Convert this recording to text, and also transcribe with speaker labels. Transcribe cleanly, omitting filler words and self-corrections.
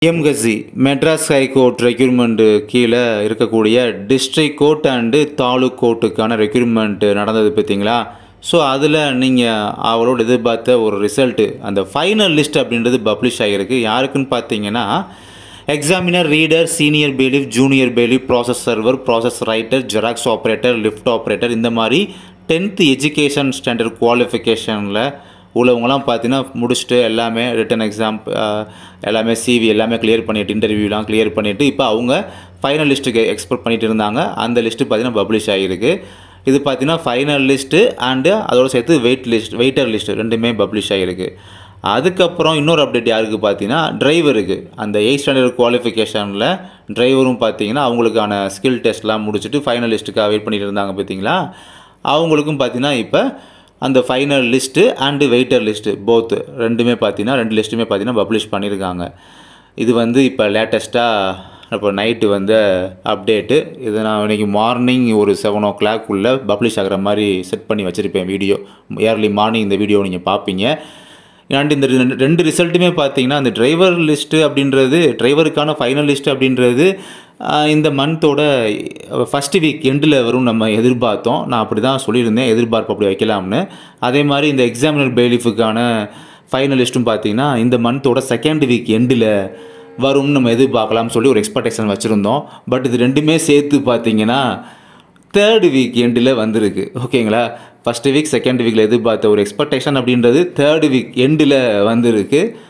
Speaker 1: எம்கசி Madras high court requirement கீழே இருக்கக்கூடிய district court and taluk கோர்ட்டுக்கான ரெக்யூர்மெண்ட்டு நடந்தது பார்த்தீங்களா? ஸோ அதில் நீங்கள் அவரோட எதிர்பார்த்த ஒரு ரிசல்ட்டு அந்த ஃபைனல் லிஸ்ட் அப்படின்றது பப்ளிஷ் ஆகிருக்கு. யாருக்குன்னு பார்த்தீங்கன்னா examiner, reader, senior பெயிலிஃப், junior பெயிலிஃப், process server, process writer, xerox operator, lift operator, இந்த மாதிரி 10th எஜுகேஷன் ஸ்டாண்டர்ட் குவாலிஃபிகேஷனில் உள்ளவங்களாம் பார்த்தீங்கன்னா முடிச்சுட்டு எல்லாமே ரிட்டன் எக்ஸாம் எல்லாமே சிவி எல்லாமே கிளியர் பண்ணிவிட்டு இன்டர்வியூலாம் கிளியர் பண்ணிவிட்டு இப்போ அவங்க ஃபைனல் லிஸ்ட்டுக்கு எக்ஸ்பெக்ட் பண்ணிகிட்டு இருந்தாங்க. அந்த லிஸ்ட்டு பார்த்தீங்கன்னா பப்ளிஷ் ஆகிருக்கு. இது பார்த்தீங்கன்னா ஃபைனல் லிஸ்ட்டு அண்டு அதோடு சேர்த்து வெயிட்டர் லிஸ்ட்டு ரெண்டுமே பப்ளிஷ் ஆகிருக்கு. அதுக்கப்புறம் இன்னொரு அப்டேட் யாருக்கு பார்த்தீங்கன்னா டிரைவருக்கு அந்த 8th ஸ்டாண்டர்ட் குவாலிஃபிகேஷனில் டிரைவரும் பார்த்தீங்கன்னா அவங்களுக்கான ஸ்கில் டெஸ்ட்லாம் முடிச்சுட்டு ஃபைனல் லிஸ்ட்டுக்காக வெயிட் பண்ணிட்டு இருந்தாங்க பார்த்தீங்களா? அவங்களுக்கும் பார்த்தீங்கன்னா இப்போ அந்த final list and waiter list ரெண்டுமே பார்த்தீங்கன்னா 2 லிஸ்ட்டுமே பார்த்தீங்கன்னா பப்ளிஷ் பண்ணியிருக்காங்க. இது வந்து இப்போ லேட்டஸ்ட்டாக இப்போ நைட்டு வந்து அப்டேட்டு. இதை நான் இன்றைக்கி மார்னிங் ஒரு 7 o'clock பப்ளிஷ் ஆகிற மாதிரி செட் பண்ணி வச்சுருப்பேன் வீடியோ. ஏர்லி மார்னிங் இந்த வீடியோ நீங்கள் பார்ப்பீங்க. அண்ட் இந்த 2 ரிசல்ட்டுமே பார்த்தீங்கன்னா அந்த டிரைவர் லிஸ்ட்டு அப்படின்றது டிரைவருக்கான ஃபைனல் லிஸ்ட்டு அப்படின்றது இந்த மந்தோட ஃபஸ்ட்டு வீக் எண்டில் வரும் நம்ம எதிர்பார்த்தோம். நான் அப்படி தான் சொல்லியிருந்தேன், எதிர்பார்ப்பு அப்படி வைக்கலாம்னு. அதே மாதிரி இந்த எக்ஸாமினர் பெயிலிஃபுக்கான ஃபைனல் லிஸ்ட்டும் பார்த்தீங்கன்னா இந்த மந்தோட 2nd வீக் எண்டில் வரும்னு நம்ம எதிர்பார்க்கலாம்னு சொல்லி ஒரு எக்ஸ்பெக்டேஷன் வச்சுருந்தோம். பட் இது ரெண்டுமே சேர்த்து பார்த்தீங்கன்னா 3rd வீக் எண்டில் வந்திருக்கு. ஓகேங்களா? ஃபஸ்ட்டு வீக் 2nd வீக்கில் எதிர்பார்த்த ஒரு எக்ஸ்பெக்டேஷன் அப்படின்றது 3rd வீக் எண்டில் வந்திருக்கு.